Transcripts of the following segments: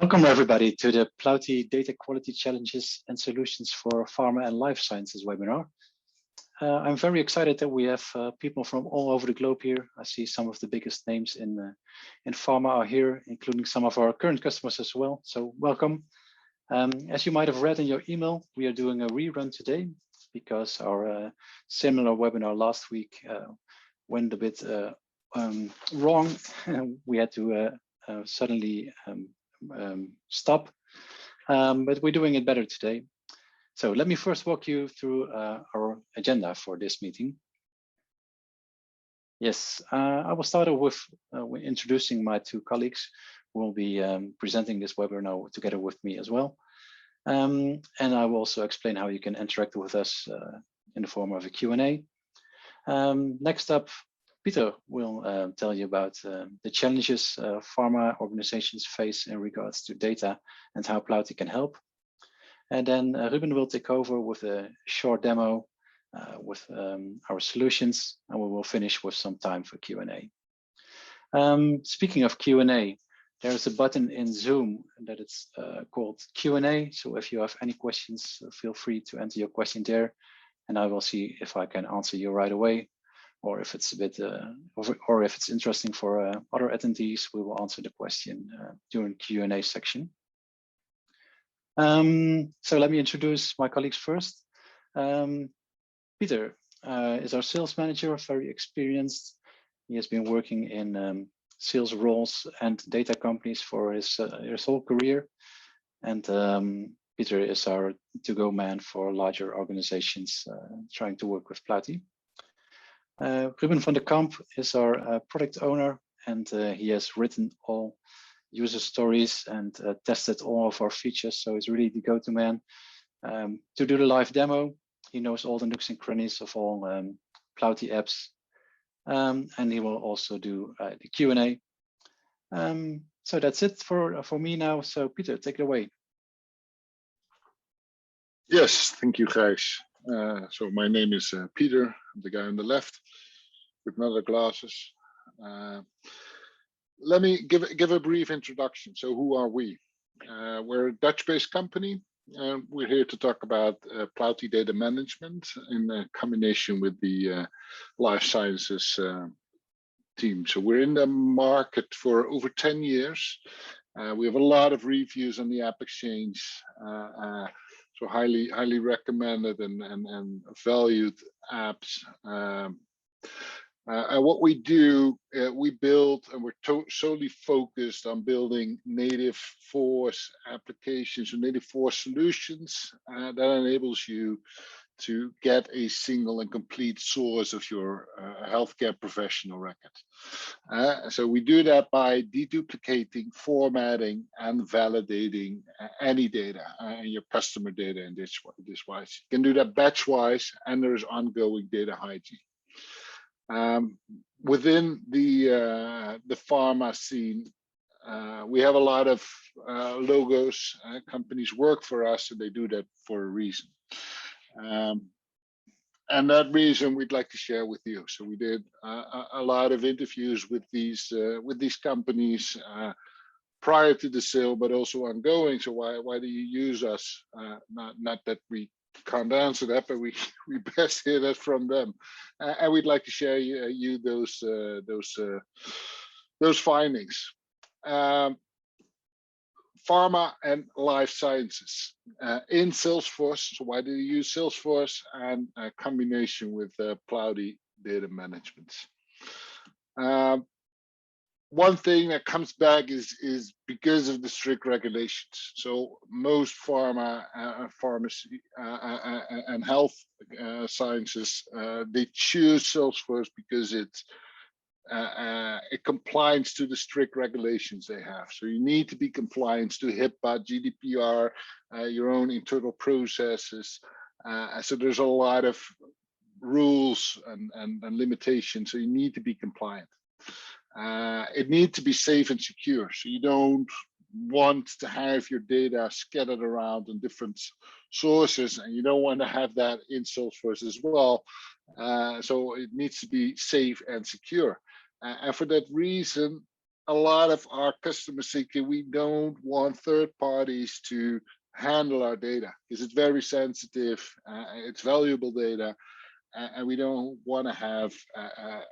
Welcome everybody to the Plauti Data Quality Challenges and Solutions for Pharma and Life Sciences webinar. I'm very excited that we have people from all over the globe here. I see some of the biggest names in pharma are here, including some of our current customers as well. So welcome. As you might have read in your email, we are doing a rerun today because our similar webinar last week went a bit wrong. We had to suddenly stop, but we're doing it better today. So let me first walk you through our agenda for this meeting. Yes, I will start off with introducing my two colleagues who will be presenting this webinar together with me as well. And I will also explain how you can interact with us in the form of a Q&A. Next up, Peter will tell you about the challenges pharma organizations face in regards to data and how Plauti can help. And then Ruben will take over with a short demo with our solutions, and we will finish with some time for Q&A. Speaking of Q&A, there's a button in Zoom that it's called Q&A. So if you have any questions, feel free to enter your question there, and I will see if I can answer you right away. Or if it's a bit, or if it's interesting for other attendees, we will answer the question during Q&A section. So let me introduce my colleagues first. Peter is our sales manager, very experienced. He has been working in sales roles and data companies for his whole career. And Peter is our to-go man for larger organizations trying to work with Plauti. Ruben van der Kamp is our product owner, and he has written all user stories and tested all of our features. So he's really the go-to man to do the live demo. He knows all the nooks and crannies of all Plauti apps, and he will also do the Q&A. So that's it for me now. So Peter, take it away. Yes, thank you, Gijs. So my name is Peter. I'm the guy on the left with another glasses. Let me give a brief introduction. So who are we? We're a Dutch-based company. We're here to talk about Plauti data management in combination with the life sciences team. So we're in the market for over 10 years. We have a lot of reviews on the App Exchange. So highly recommended and valued apps. And what we do, we build, and we're solely focused on building native force applications or native force solutions that enables you to get a single and complete source of your healthcare professional record. So we do that by deduplicating, formatting, and validating any data, your customer data in this wise. You can do that batch-wise, and there's ongoing data hygiene. Within the pharma scene, we have a lot of logos. Companies work for us, and they do that for a reason. And that reason we'd like to share with you. So we did a lot of interviews with these companies prior to the sale, but also ongoing. So why do you use us? Not that we can't answer that, but we best hear that from them, and we'd like to share you those findings. Pharma and life sciences in Salesforce. So why do you use Salesforce? And a combination with Plauti data management. One thing that comes back is because of the strict regulations. So most pharma, pharmacy, and health sciences, they choose Salesforce because it complies to the strict regulations they have. So you need to be compliant to HIPAA, GDPR, your own internal processes. So there's a lot of rules and limitations. So you need to be compliant. It needs to be safe and secure. So you don't want to have your data scattered around in different sources, and you don't want to have that in Salesforce as well. So it needs to be safe and secure. And for that reason, a lot of our customers think we don't want third parties to handle our data because it's very sensitive, it's valuable data, and we don't want to have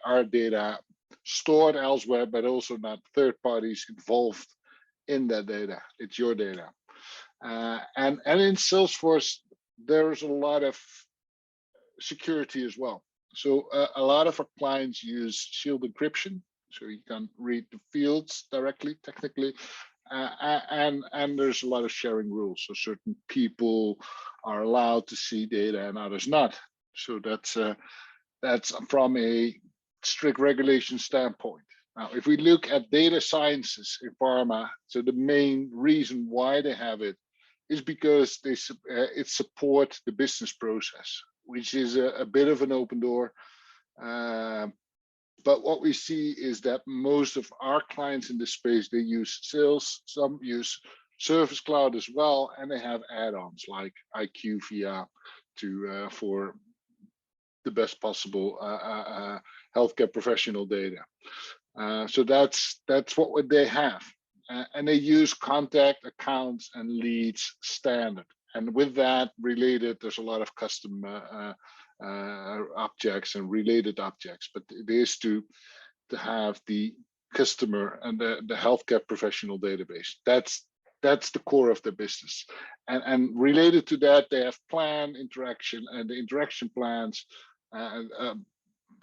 our data stored elsewhere, but also not third parties involved in that data. It's your data. And in Salesforce, there's a lot of security as well. So a lot of our clients use shield encryption, so you can read the fields directly, technically, and there's a lot of sharing rules. So certain people are allowed to see data and others not. So that's from a strict regulation standpoint. Now, if we look at data sciences in pharma, so the main reason why they have it is because it supports the business process, which is a bit of an open door. But what we see is that most of our clients in this space, they use sales, some use Service Cloud as well, and they have add-ons like IQVIA for the best possible healthcare professional data. So that's what they have. And they use contact, accounts, and leads standard. And with that related, there's a lot of custom objects and related objects, but it is to have the customer and the healthcare professional database. That's the core of the business. And related to that, they have plan interaction and the interaction plans,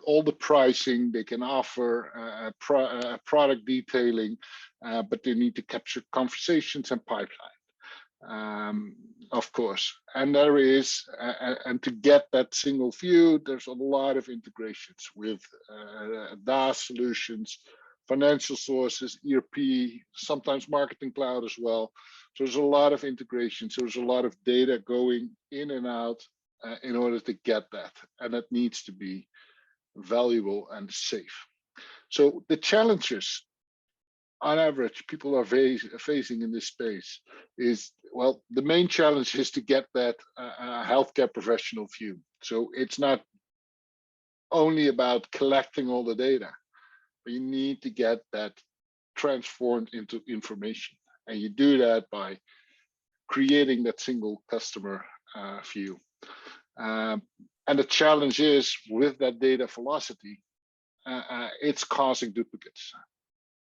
all the pricing they can offer, product detailing, but they need to capture conversations and pipeline, of course. And there is, and to get that single view, there's a lot of integrations with DaaS solutions, financial sources, ERP, sometimes marketing cloud as well. So there's a lot of integrations. So there's a lot of data going in and out in order to get that. And that needs to be valuable and safe. So the challenges on average people are facing in this space is, well, the main challenge is to get that healthcare professional view. So it's not only about collecting all the data, but you need to get that transformed into information. And you do that by creating that single customer view. And the challenge is with that data velocity, it's causing duplicates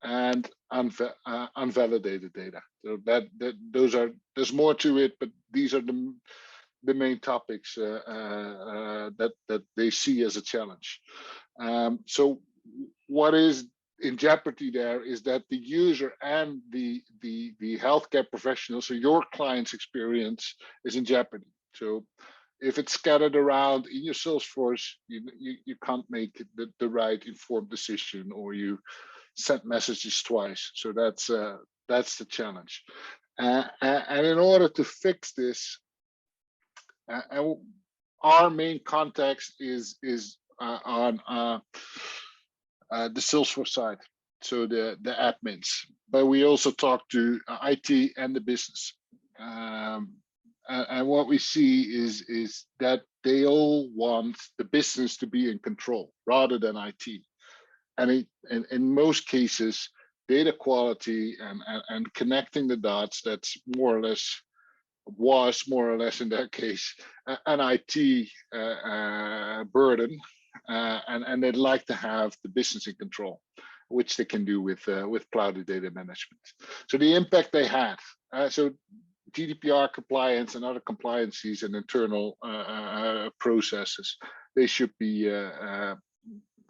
and unvalidated data. So there's more to it, but these are the main topics that they see as a challenge. So what is in jeopardy there is that the user and the healthcare professional, so your client's experience, is in jeopardy. So if it's scattered around in your Salesforce, you can't make the right informed decision, or you send messages twice. So that's the challenge. And in order to fix this, our main context is on the Salesforce side, so the admins. But we also talk to IT and the business. And what we see is that they all want the business to be in control rather than IT. And in most cases, data quality and connecting the dots, that's was more or less in their case an IT burden, and they'd like to have the business in control, which they can do with Plauti data management. So the impact they had, so GDPR compliance and other compliances and internal processes, they should be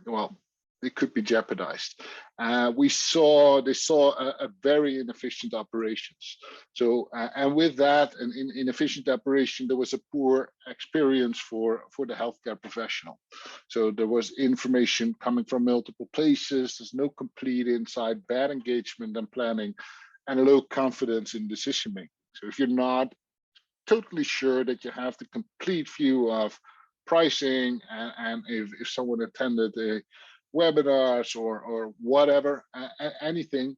well, they could be jeopardized. They saw a very inefficient operations. So and with that, an inefficient operation, there was a poor experience for the healthcare professional. So there was information coming from multiple places. There's no complete insight, bad engagement and planning, and low confidence in decision making. So if you're not totally sure that you have the complete view of pricing, and if someone attended a webinars or whatever, anything,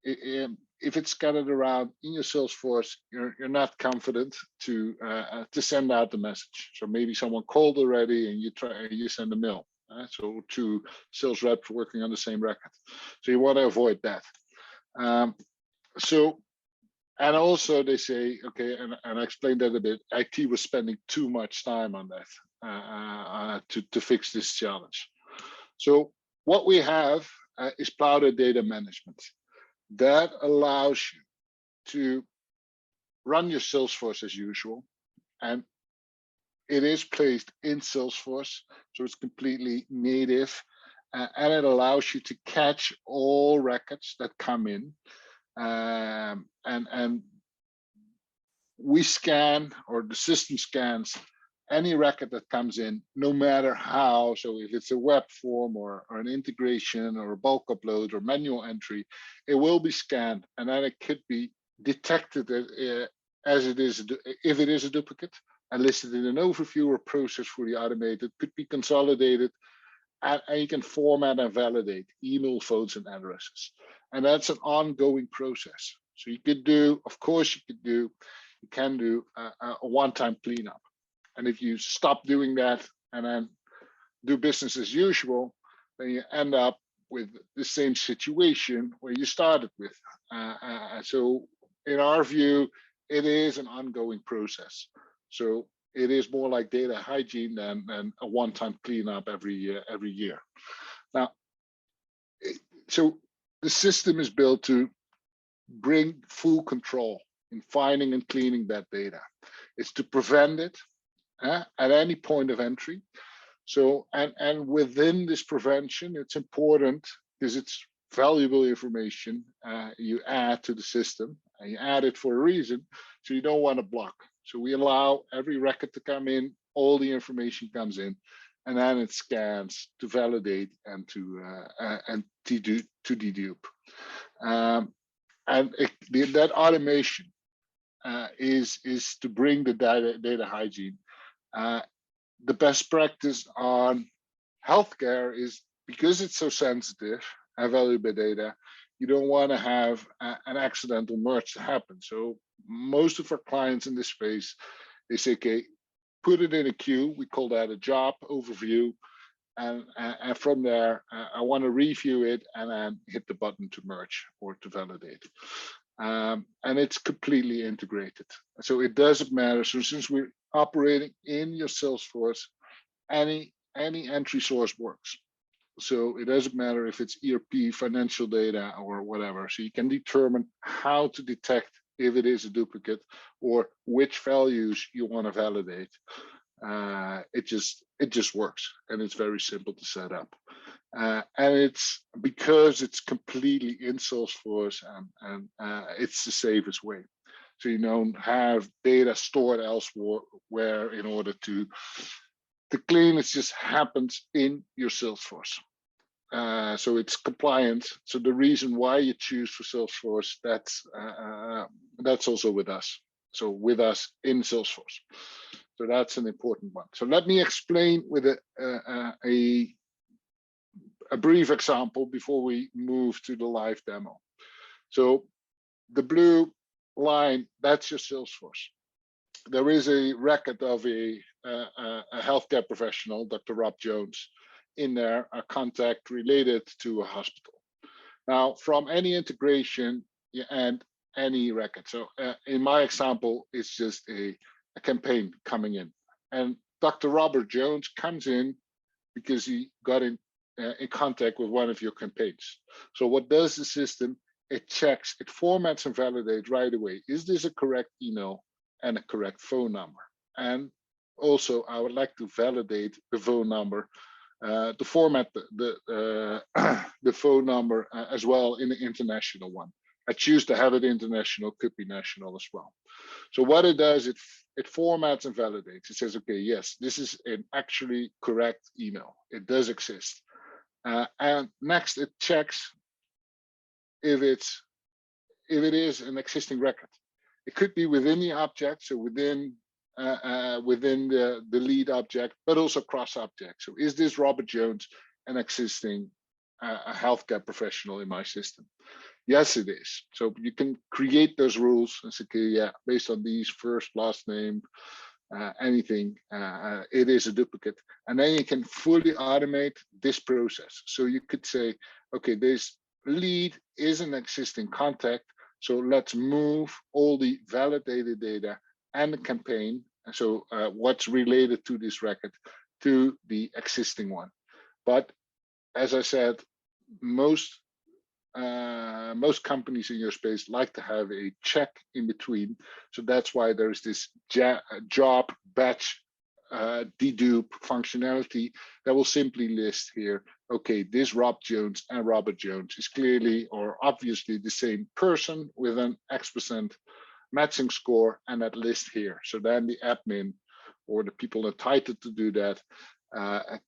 if it's scattered around in your Salesforce, you're not confident to send out the message. So maybe someone called already and you send a mail. So two sales reps working on the same record. So you want to avoid that. So, and also they say, okay, and I explained that a bit, IT was spending too much time on that to fix this challenge. So what we have is Plauti data management. That allows you to run your Salesforce as usual, and it is placed in Salesforce, so it's completely native, and it allows you to catch all records that come in, and we scan, or the system scans, any record that comes in, no matter how. So if it's a web form or an integration or a bulk upload or manual entry, it will be scanned, and then it could be detected as it is, if it is a duplicate, and listed in an overview or process fully automated, could be consolidated, and you can format and validate email, phones, and addresses. And that's an ongoing process. So you could do, of course, you can do a one-time cleanup. And if you stop doing that and then do business as usual, then you end up with the same situation where you started with. So in our view, it is an ongoing process. So it is more like data hygiene than a one-time cleanup every year. Now, so the system is built to bring full control in finding and cleaning that data. It's to prevent it at any point of entry. So, and within this prevention, it's important because it's valuable information you add to the system, and you add it for a reason, so you don't want to block. So we allow every record to come in, all the information comes in, and then it scans to validate and to dedupe. That automation is to bring the data hygiene. The best practice on healthcare is, because it's so sensitive and valuable data, you don't want to have an accidental merge to happen. So most of our clients in this space, they say, okay, put it in a queue. We call that a job overview. And from there, I want to review it and then hit the button to merge or to validate. And it's completely integrated. So it doesn't matter. So since we're operating in your Salesforce, any entry source works. So it doesn't matter if it's ERP, financial data, or whatever. So you can determine how to detect if it is a duplicate or which values you want to validate. It just works, and it's very simple to set up. And it's because it's completely in Salesforce, and it's the safest way. So you don't have data stored elsewhere in order to clean. It just happens in your Salesforce. So it's compliant. So the reason why you choose for Salesforce, that's also with us. So with us in Salesforce. So that's an important one. So let me explain with a brief example before we move to the live demo. So the blue line, that's your Salesforce. There is a record of a healthcare professional, Dr. Rob Jones, in there, a contact related to a hospital. Now, from any integration, you add any record. So in my example, it's just a campaign coming in. And Dr. Robert Jones comes in because he got in contact with one of your campaigns. So what does the system? It checks, it formats and validates right away. Is this a correct email and a correct phone number? And also, I would like to validate the phone number, to format the phone number as well in the international one. I choose to have it international, could be national as well. So what it does, it formats and validates. It says, okay, yes, this is an actually correct email. It does exist. And next, it checks if it is an existing record. It could be within the object, so within the lead object, but also cross object. So is this Robert Jones an existing a healthcare professional in my system? Yes, it is. So you can create those rules and say, okay, yeah, based on these first, last name, anything, it is a duplicate. And then you can fully automate this process. So you could say, okay, this lead is an existing contact. So let's move all the validated data and the campaign, so what's related to this record, to the existing one. But as I said, most companies in your space like to have a check in between. So that's why there's this job batch dedupe functionality that will simply list here, okay, this Rob Jones and Robert Jones is clearly or obviously the same person with an X% matching score, and that list here. So then the admin or the people entitled to do that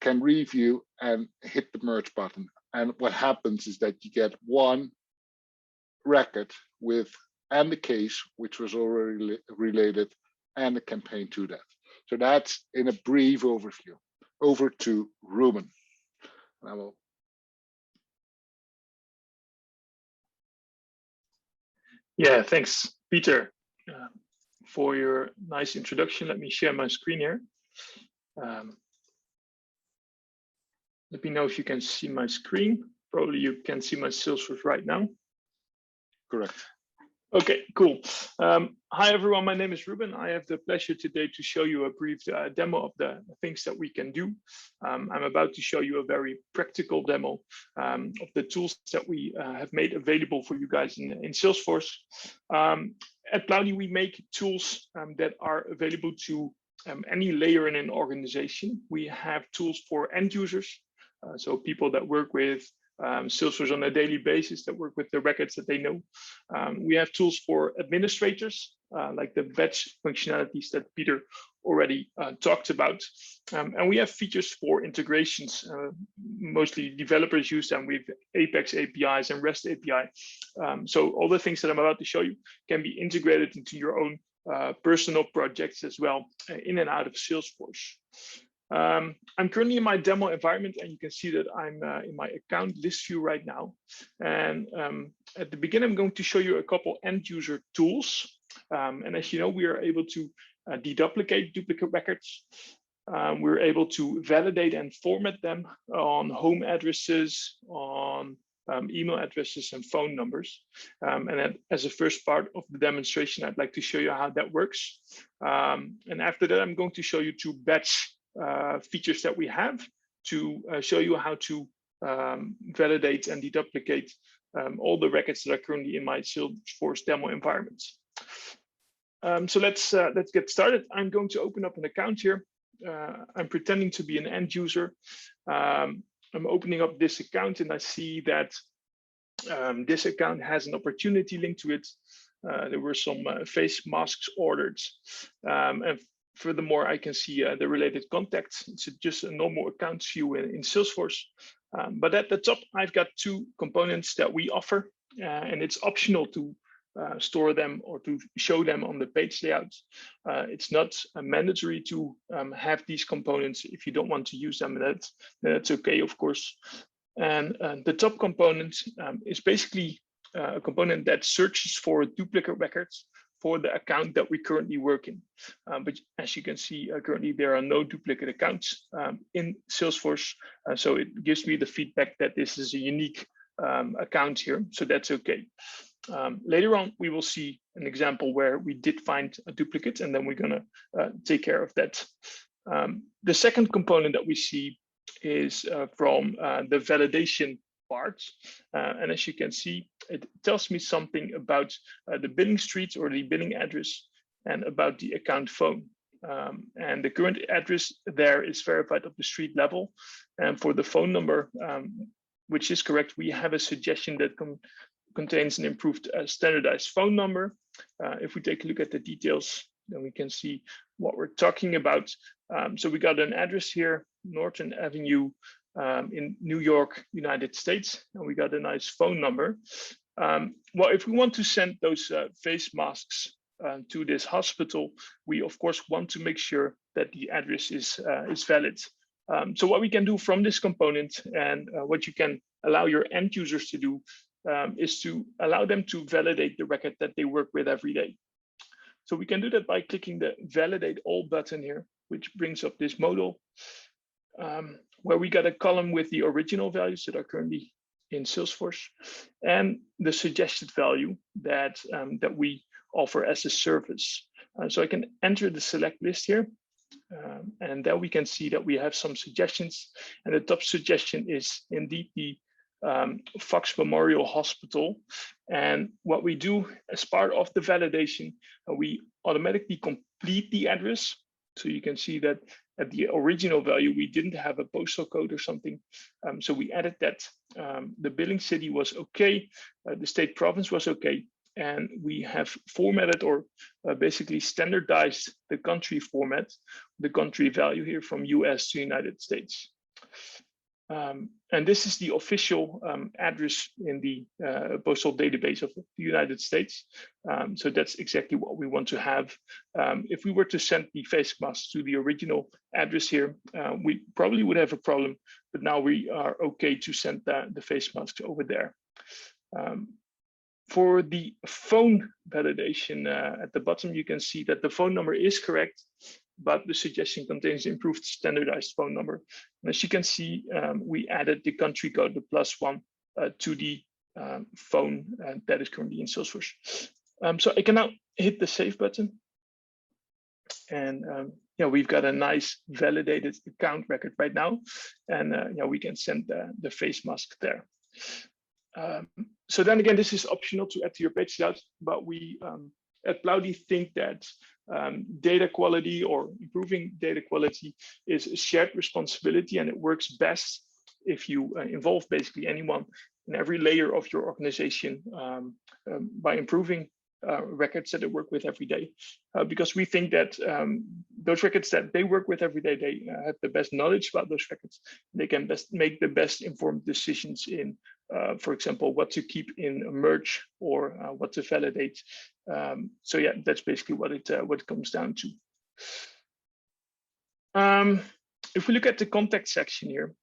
can review and hit the merge button. And what happens is that you get one record with and the case, which was already related, and the campaign to that. So that's in a brief overview. Over to Ruben. And I will. Yeah, thanks, Peter, for your nice introduction. Let me share my screen here. Let me know if you can see my screen. Probably you can see my Salesforce right now. Correct. Okay, cool. Hi, everyone. My name is Ruben. I have the pleasure today to show you a brief demo of the things that we can do. I'm about to show you a very practical demo of the tools that we have made available for you guys in Salesforce. At Plauti, we make tools that are available to any layer in an organization. We have tools for end users, so people that work with Salesforce on a daily basis, that work with the records that they know. We have tools for administrators, like the batch functionalities that Peter already talked about. And we have features for integrations. Mostly developers use them with Apex APIs and REST API. So all the things that I'm about to show you can be integrated into your own personal projects as well, in and out of Salesforce. I'm currently in my demo environment, and you can see that I'm in my account list view right now. And at the beginning, I'm going to show you a couple end user tools. And as you know, we are able to deduplicate duplicate records. We're able to validate and format them on home addresses, on email addresses and phone numbers. And then as a first part of the demonstration, I'd like to show you how that works. And after that, I'm going to show you two batch features that we have to show you how to validate and deduplicate all the records that are currently in my Salesforce demo environment. So let's get started. I'm going to open up an account here. I'm pretending to be an end user. I'm opening up this account, and I see that this account has an opportunity linked to it. There were some face masks ordered. And furthermore, I can see the related contacts. It's just a normal account view in Salesforce. But at the top, I've got two components that we offer, and it's optional to store them or to show them on the page layout. It's not mandatory to have these components. If you don't want to use them, that's okay, of course. And the top component is basically a component that searches for duplicate records for the account that we currently work in. But as you can see, currently there are no duplicate accounts in Salesforce. So it gives me the feedback that this is a unique account here. So that's okay. Later on, we will see an example where we did find a duplicate, and then we're gonna take care of that. The second component that we see is from the validation part. And as you can see, it tells me something about the billing street or the billing address and about the account phone. And the current address there is verified at the street level. And for the phone number, which is correct, we have a suggestion that contains an improved standardized phone number. If we take a look at the details, then we can see what we're talking about. So we got an address here, Norton Avenue, in New York, United States, and we got a nice phone number. Well, if we want to send those face masks to this hospital, we of course want to make sure that the address is valid. So what we can do from this component, and what you can allow your end users to do, is to allow them to validate the record that they work with every day. So we can do that by clicking the Validate All button here, which brings up this modal, where we got a column with the original values that are currently in Salesforce, and the suggested value that we offer as a service. So I can enter the select list here, and then we can see that we have some suggestions, and the top suggestion is indeed the Fox Memorial Hospital. And what we do as part of the validation, we automatically complete the address. So you can see that at the original value, we didn't have a postal code or something. So we added that. The billing city was okay. The state province was okay. And we have formatted or basically standardized the country format, the country value here from US to United States. And this is the official address in the postal database of the United States. So that's exactly what we want to have. If we were to send the face mask to the original address here, we probably would have a problem, but now we are okay to send the face mask over there. For the phone validation at the bottom, you can see that the phone number is correct, but the suggestion contains improved standardized phone number. And as you can see, we added the country code, the +1, to the phone that is currently in Salesforce. So I can now hit the save button. And yeah, we've got a nice validated account record right now. And yeah, we can send the face mask there. So then again, this is optional to add to your page layout, but we at Plauti think that data quality or improving data quality is a shared responsibility, and it works best if you involve basically anyone in every layer of your organization by improving records that they work with every day, because we think that those records that they work with every day, they have the best knowledge about those records. They can best make the best informed decisions in, for example, what to keep in a merge or what to validate. So yeah, that's basically what it comes down to. If we look at the context section here,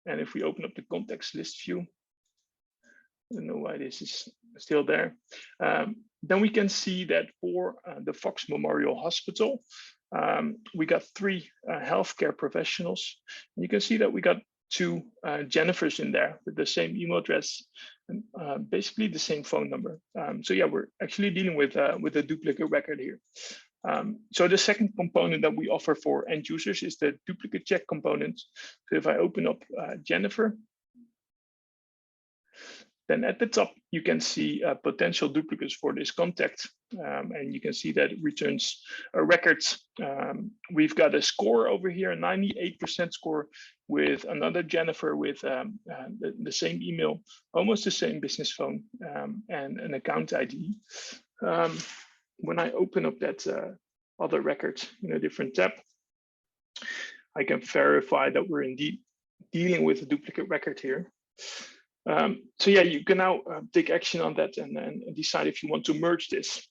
and if we open up the context list view, I don't know why this is still there. Then we can see that for the Fox Memorial Hospital, we got 3 healthcare professionals. And you can see that we got 2 Jennifers in there with the same email address and basically the same phone number. So yeah, we're actually dealing with a duplicate record here. So the second component that we offer for end users is the duplicate check component. So if I open up Jennifer, then at the top, you can see potential duplicates for this contact. And you can see that it returns records. We've got a score over here, a 98% score with another Jennifer with the same email, almost the same business phone, and an account ID. When I open up that other record in a different tab, I can verify that we're indeed dealing with a duplicate record here. So yeah, you can now take action on that and decide if you want to merge this.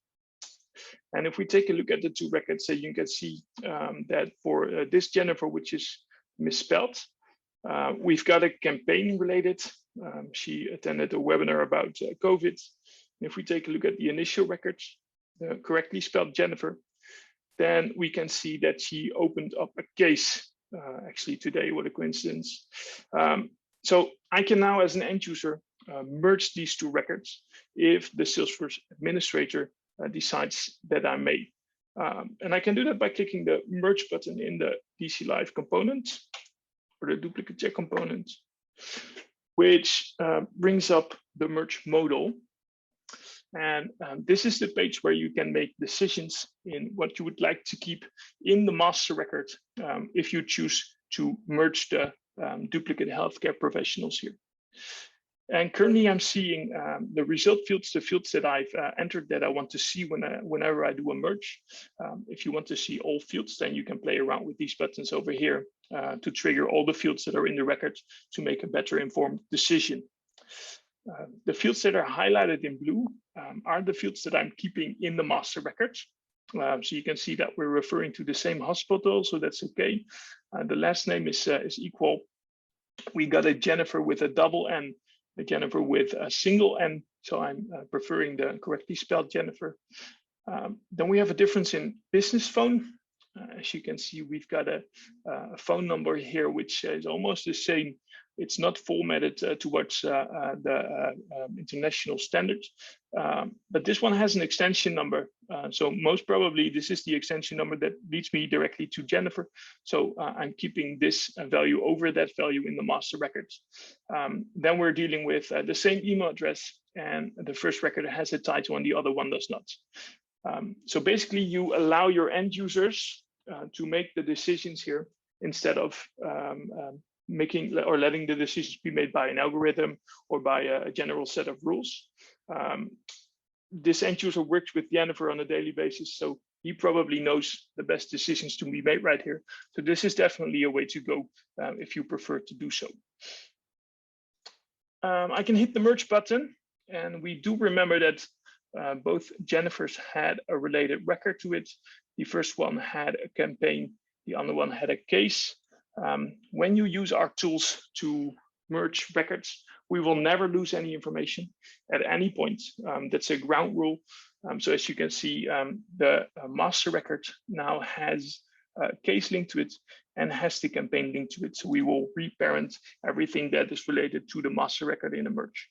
And if we take a look at the 2 records, you can see that for this Jennifer, which is misspelled, we've got a campaign related. She attended a webinar about COVID. And if we take a look at the initial records, the correctly spelled Jennifer, then we can see that she opened up a case actually today. What a coincidence. So I can now, as an end user, merge these 2 records if the Salesforce administrator decides that I may. And I can do that by clicking the merge button in the DC Live component or the duplicate check component, which brings up the merge modal. And this is the page where you can make decisions in what you would like to keep in the master record if you choose to merge the duplicate healthcare professionals here. And currently I'm seeing the result fields, the fields that I've entered that I want to see whenever I do a merge. If you want to see all fields, then you can play around with these buttons over here to trigger all the fields that are in the record to make a better informed decision. The fields that are highlighted in blue are the fields that I'm keeping in the master record. So you can see that we're referring to the same hospital, so that's okay. The last name is equal. We got a Jennifer with a double N, a Jennifer with a single N, so I'm preferring the correctly spelled Jennifer. Then we have a difference in business phone. as you can see, we've got a phone number here, which is almost the same. It's not formatted towards the international standards, but this one has an extension number. So most probably this is the extension number that leads me directly to Jennifer. So I'm keeping this value over that value in the master records. Then we're dealing with the same email address, and the first record has a title and the other one does not. So basically you allow your end users to make the decisions here instead of making or letting the decisions be made by an algorithm or by a general set of rules. This end user works with Jennifer on a daily basis, so he probably knows the best decisions to be made right here. So this is definitely a way to go if you prefer to do so. I can hit the merge button, and we do remember that both Jennifers had a related record to it. The first one had a campaign, the other one had a case. When you use our tools to merge records, we will never lose any information at any point. That's a ground rule. So as you can see, the master record now has a case linked to it and has the campaign linked to it. So we will reparent everything that is related to the master record in a merge.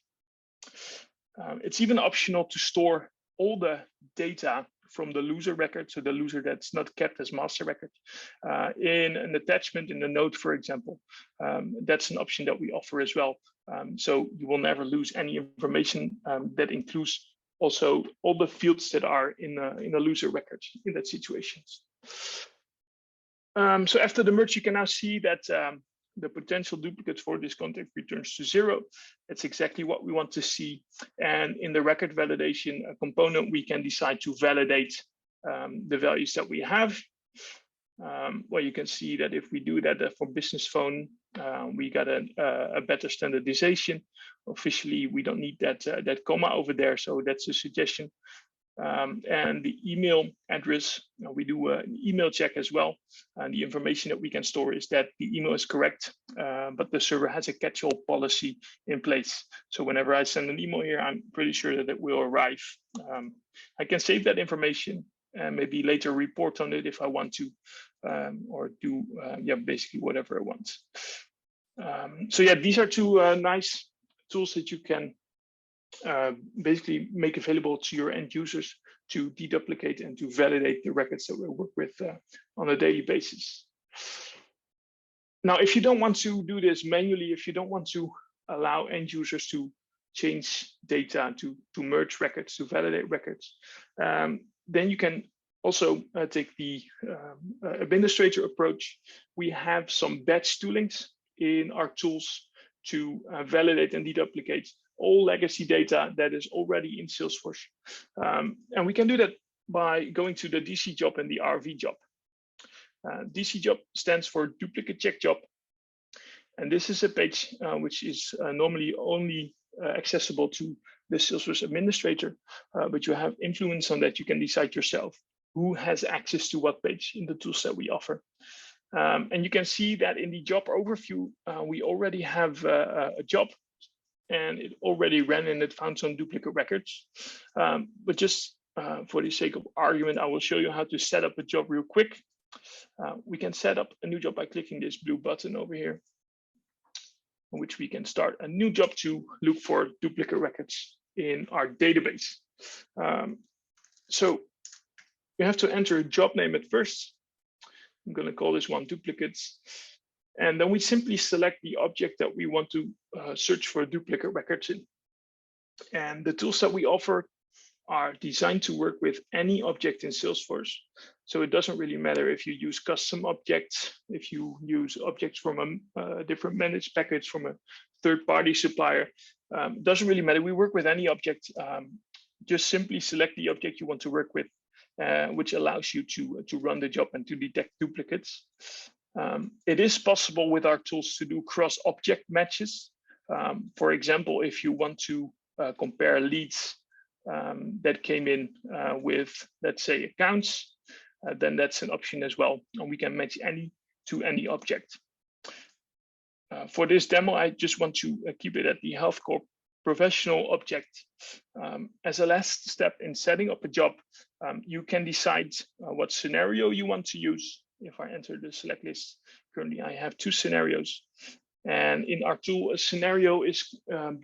It's even optional to store all the data from the loser record, so the loser that's not kept as master record, in an attachment in the note, for example. That's an option that we offer as well. So you will never lose any information that includes also all the fields that are in a loser record in that situations. So after the merge, you can now see that the potential duplicates for this contact returns to 0. That's exactly what we want to see. And in the record validation component, we can decide to validate the values that we have. Well, you can see that if we do that for business phone, we got a better standardization. Officially, we don't need that comma over there, so that's a suggestion. And the email address, we do an email check as well. And the information that we can store is that the email is correct, but the server has a catch-all policy in place. So whenever I send an email here, I'm pretty sure that it will arrive. I can save that information and maybe later report on it if I want to, or do yeah, basically whatever I want. So yeah, these are two nice tools that you can basically make available to your end users to deduplicate and to validate the records that we work with on a daily basis. Now, if you don't want to do this manually, if you don't want to allow end users to change data, to merge records, to validate records, then you can also take the administrator approach. We have some batch toolings in our tools to validate and deduplicate all legacy data that is already in Salesforce. And we can do that by going to the DC job and the RV job. DC job stands for duplicate check job. And this is a page which is normally only accessible to the Salesforce administrator, but you have influence on that. You can decide yourself who has access to what page in the tools that we offer. And you can see that in the job overview, we already have a job, and it already ran and it found some duplicate records. But just for the sake of argument, I will show you how to set up a job real quick. We can set up a new job by clicking this blue button over here, in which we can start a new job to look for duplicate records in our database. So you have to enter a job name at first. I'm going to call this one duplicates. And then we simply select the object that we want to search for duplicate records in. And the tools that we offer are designed to work with any object in Salesforce. So it doesn't really matter if you use custom objects, if you use objects from a different managed package from a third-party supplier. It doesn't really matter. We work with any object. Just simply select the object you want to work with, which allows you to run the job and to detect duplicates. It is possible with our tools to do cross-object matches. For example, if you want to compare leads that came in with, let's say, accounts, then that's an option as well. And we can match any to any object. For this demo, I just want to keep it at the health corp professional object. As a last step in setting up a job, you can decide what scenario you want to use. If I enter the select list, currently I have 2 scenarios. And in our tool, a scenario is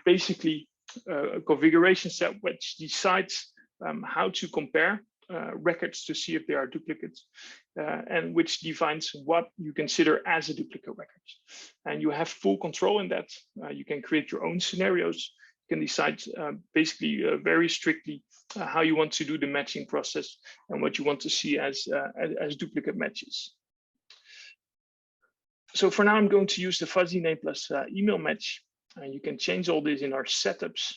basically a configuration set which decides how to compare records to see if they are duplicates, and which defines what you consider as a duplicate record. And you have full control in that. You can create your own scenarios. You can decide basically very strictly how you want to do the matching process and what you want to see as duplicate matches. So for now, I'm going to use the fuzzy name plus email match. You can change all this in our setups.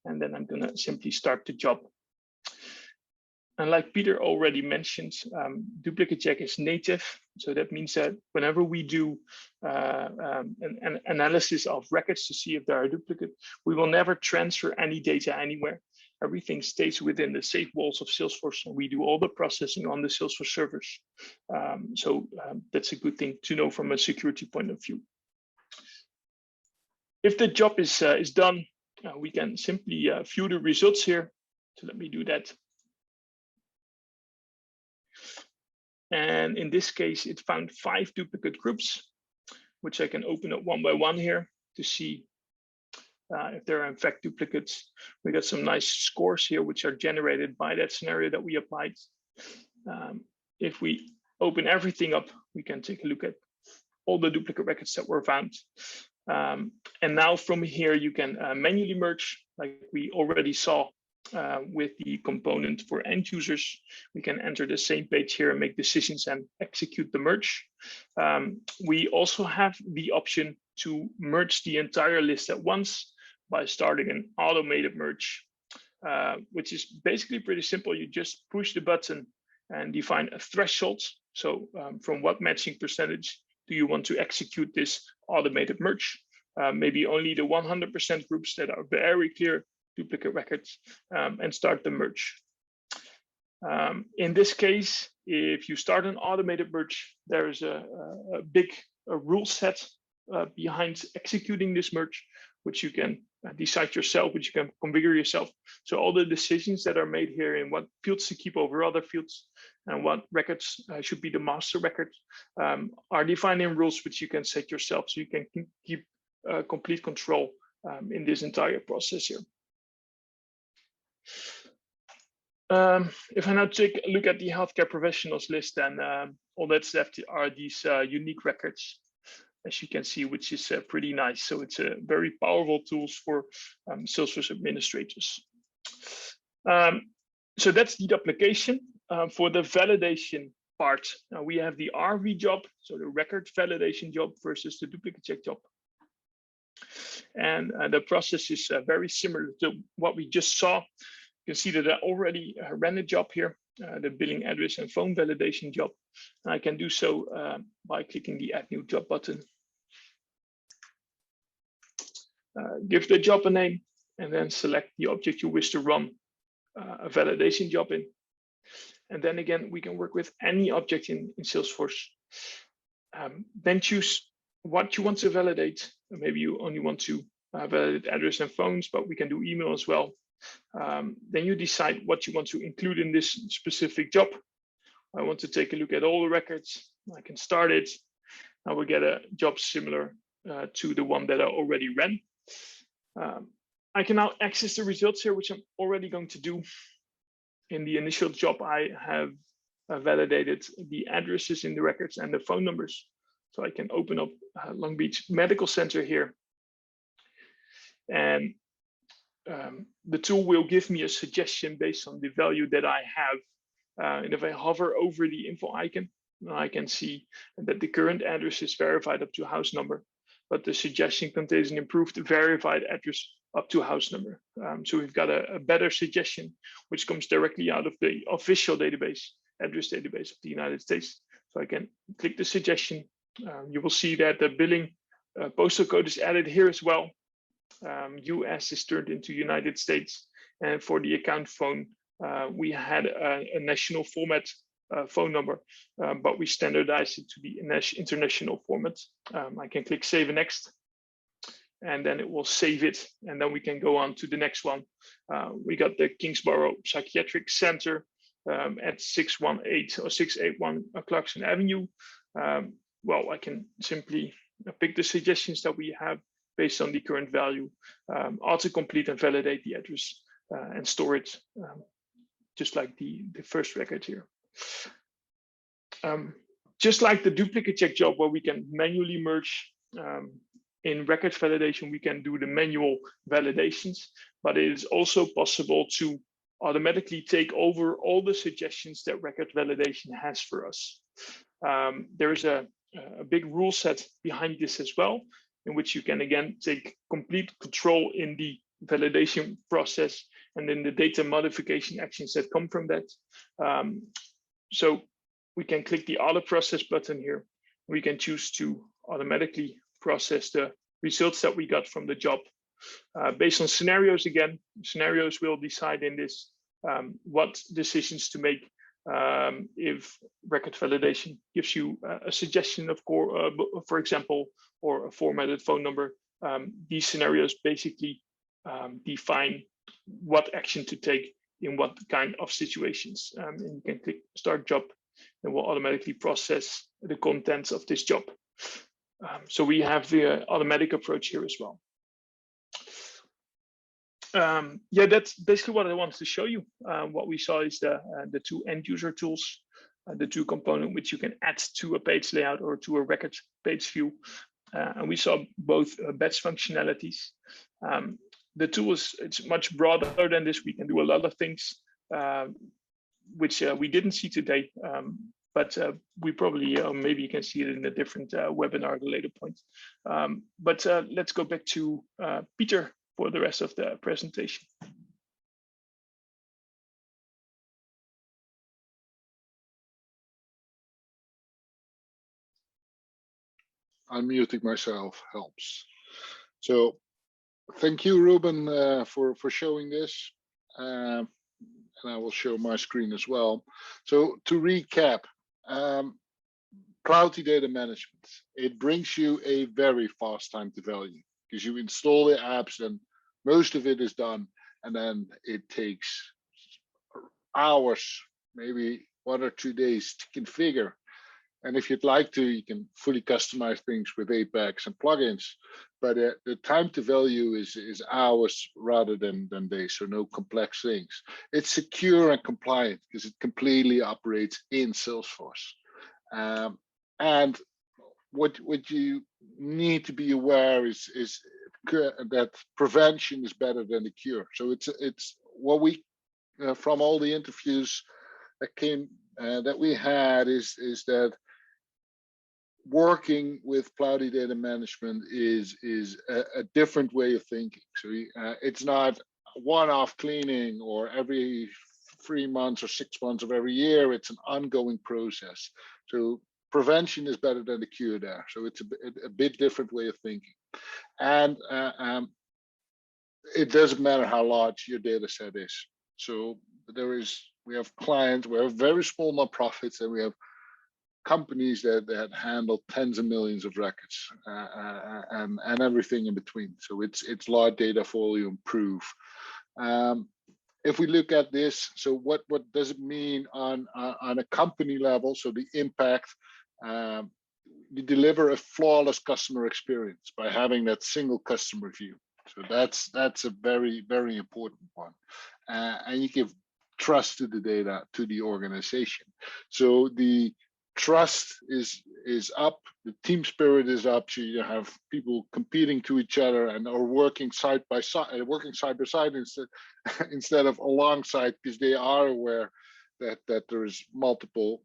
And then I'm going to simply start the job. And like Peter already mentioned, duplicate check is native. So that means that whenever we do an analysis of records to see if they are duplicate, we will never transfer any data anywhere. Everything stays within the safe walls of Salesforce, and we do all the processing on the Salesforce servers. So that's a good thing to know from a security point of view. If the job is done, we can simply view the results here. So let me do that. And in this case, it found 5 duplicate groups, which I can open up one by one here to see if there are in fact duplicates. We got some nice scores here, which are generated by that scenario that we applied. If we open everything up, we can take a look at all the duplicate records that were found. And now from here, you can manually merge, like we already saw with the component for end users. We can enter the same page here and make decisions and execute the merge. We also have the option to merge the entire list at once by starting an automated merge, which is basically pretty simple. You just push the button and define a threshold. So from what matching percentage do you want to execute this automated merge? Maybe only the 100% groups that are very clear duplicate records, and start the merge. In this case, if you start an automated merge, there is a big rule set behind executing this merge, which you can decide yourself, which you can configure yourself. So all the decisions that are made here in what fields to keep over other fields and what records should be the master record are defined in rules which you can set yourself, so you can keep complete control in this entire process here. If I now take a look at the healthcare professionals list, then all that's left are these unique records, as you can see, which is pretty nice. So it's a very powerful tools for Salesforce administrators. So that's the application. For the validation part, we have the RV job, so the record validation job versus the duplicate check job. And the process is very similar to what we just saw. You can see that I already ran a job here, the billing address and phone validation job. And I can do so by clicking the Add New Job button. Give the job a name, and then select the object you wish to run a validation job in. And then again, we can work with any object in Salesforce. Then choose what you want to validate. Maybe you only want to validate address and phones, but we can do email as well. Then you decide what you want to include in this specific job. I want to take a look at all the records. I can start it. I will get a job similar to the one that I already ran. I can now access the results here, which I'm already going to do. In the initial job, I have validated the addresses in the records and the phone numbers. So I can open up Long Beach Medical Center here. And the tool will give me a suggestion based on the value that I have. And if I hover over the info icon, I can see that the current address is verified up to house number, but the suggestion contains an improved verified address up to house number. So we've got a better suggestion, which comes directly out of the official database, address database of the United States. So I can click the suggestion. You will see that the billing postal code is added here as well. US is turned into United States. And for the account phone, we had a national format phone number, but we standardized it to the international format. I can click Save and Next. and then it will save it, and then we can go on to the next one. We got the Kingsborough Psychiatric Center at 618 or 681 Clarkson Avenue. Well, I can simply pick the suggestions that we have based on the current value, autocomplete and validate the address, and store it just like the first record here. Just like the duplicate check job where we can manually merge, in record validation, we can do the manual validations, but it is also possible to automatically take over all the suggestions that record validation has for us. There is a big rule set behind this as well, in which you can again take complete control in the validation process and then the data modification actions that come from that. So we can click the auto process button here. We can choose to automatically process the results that we got from the job. Based on scenarios, again, scenarios will decide in this what decisions to make. If record validation gives you a suggestion of for example, or a formatted phone number, these scenarios basically define what action to take in what kind of situations. And you can click start job and will automatically process the contents of this job. So we have the automatic approach here as well. Yeah, that's basically what I wanted to show you. What we saw is the two end user tools, the two components which you can add to a page layout or to a record page view. And we saw both batch functionalities. The tool it's much broader than this. We can do a lot of things which we didn't see today, but we probably maybe you can see it in a different webinar at a later point. But let's go back to Peter for the rest of the presentation. Unmuting myself helps. So thank you, Ruben, for showing this. And I will show my screen as well. So to recap, Plauti data management, it brings you a very fast time to value because you install the apps and most of it is done. And then it takes hours, maybe 1 or 2 days to configure. And if you'd like to, you can fully customize things with Apex and plugins. But the time to value is hours rather than days, so no complex things. It's secure and compliant because it completely operates in Salesforce. And what you need to be aware is that prevention is better than the cure. So it's what we from all the interviews that came that we had is that working with Plauti data management is a different way of thinking. So it's not one-off cleaning or every 3 months or 6 months of every year. It's an ongoing process. So prevention is better than the cure there. So it's a bit different way of thinking. And it doesn't matter how large your data set is. So we have clients, we have very small nonprofits, and we have companies that handle tens of millions of records and everything in between. So it's large data volume proof. If we look at this, so what does it mean on a company level? So the impact, you deliver a flawless customer experience by having that single customer view. So that's a very, very important one. And you give trust to the data, to the organization. So the trust is up, the team spirit is up, so you have people competing to each other and are working side by side instead of alongside, because they are aware that there is multiple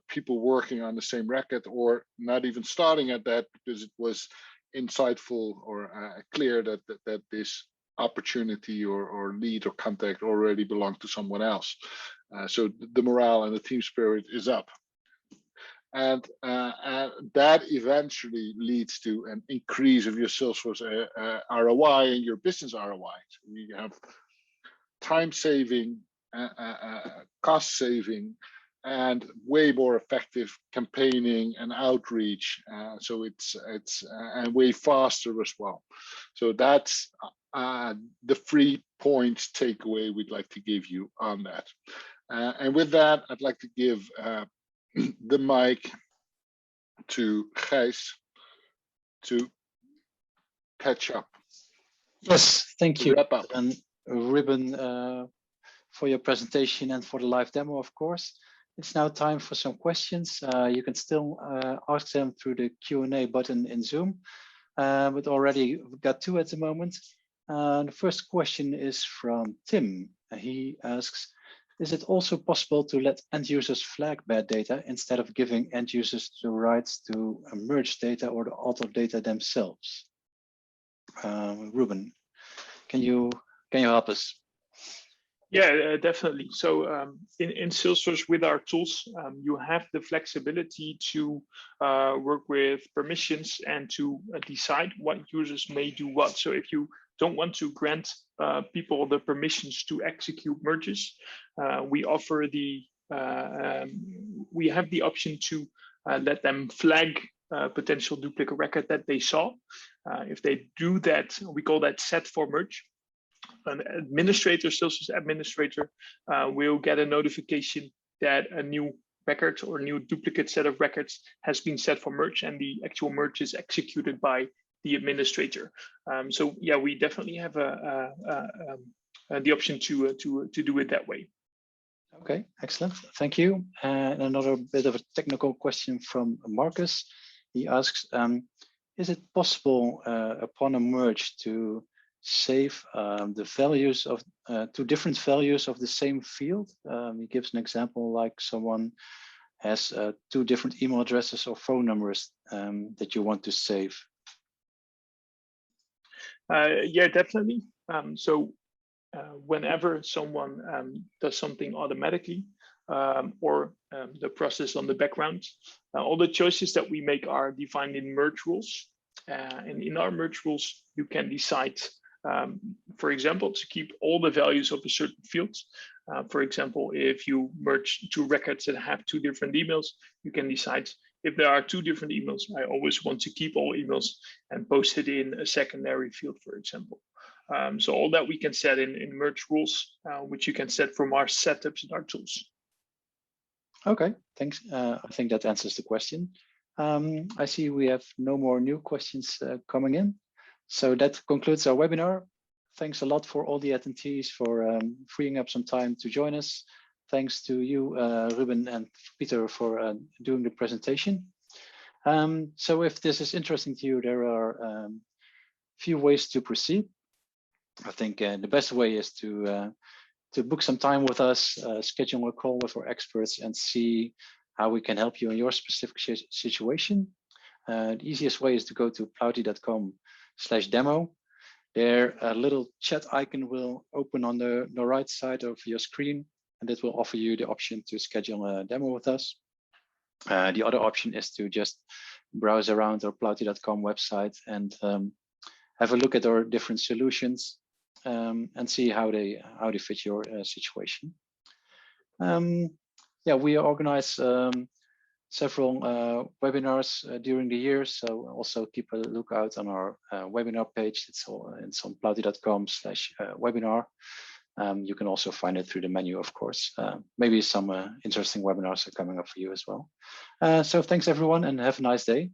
people working on the same record, or not even starting at that because it was insightful or clear that this opportunity or lead or contact already belonged to someone else. So the morale and the team spirit is up. And that eventually leads to an increase of your Salesforce ROI and your business ROI. So you have time saving, cost saving, and way more effective campaigning and outreach. So it's and way faster as well. So that's the 3 points takeaway we'd like to give you on that. And with that, I'd like to give the mic to Gijs to catch up. Yes, thank you. Wrap up. And Ruben, for your presentation and for the live demo, of course. It's now time for some questions. You can still ask them through the Q&A button in Zoom, but already we've got 2 at the moment. The first question is from Tim. He asks, is it also possible to let end users flag bad data instead of giving end users the rights to merge data or to alter data themselves? Ruben, can you help us? Yeah, definitely. So in Salesforce with our tools, you have the flexibility to work with permissions and to decide what users may do what. So if you don't want to grant people the permissions to execute merges, we offer we have the option to let them flag potential duplicate record that they saw. If they do that, we call that set for merge. An administrator, Salesforce administrator, will get a notification that a new record or new duplicate set of records has been set for merge, and the actual merge is executed by the administrator. So yeah, we definitely have the option to do it that way. Okay, excellent. Thank you. And another bit of a technical question from Marcus. He asks, is it possible upon a merge to save the values of 2 different values of the same field? He gives an example like someone has 2 different email addresses or phone numbers that you want to save. Yeah, definitely. So whenever someone does something automatically or the process on the background, all the choices that we make are defined in merge rules. And in our merge rules, you can decide, for example, to keep all the values of a certain field. For example, if you merge 2 records that have 2 different emails, you can decide if there are 2 different emails, I always want to keep all emails and post it in a secondary field, for example. So all that we can set in merge rules, which you can set from our setups in our tools. Okay, thanks. I think that answers the question. I see we have no more new questions coming in. So that concludes our webinar. Thanks a lot for all the attendees for freeing up some time to join us. Thanks to you, Ruben and Peter, for doing the presentation. So if this is interesting to you, there are a few ways to proceed. I think the best way is to book some time with us, schedule a call with our experts and see how we can help you in your specific situation. The easiest way is to go to plauti.com/demo. There, a little chat icon will open on the right side of your screen, and it will offer you the option to schedule a demo with us. The other option is to just browse around our plauti.com website and have a look at our different solutions and see how they fit your situation. Yeah, we organize several webinars during the year, so also keep a lookout on our webinar page. It's on plauti.com/webinar. You can also find it through the menu, of course. Maybe some interesting webinars are coming up for you as well. So thanks everyone and have a nice day.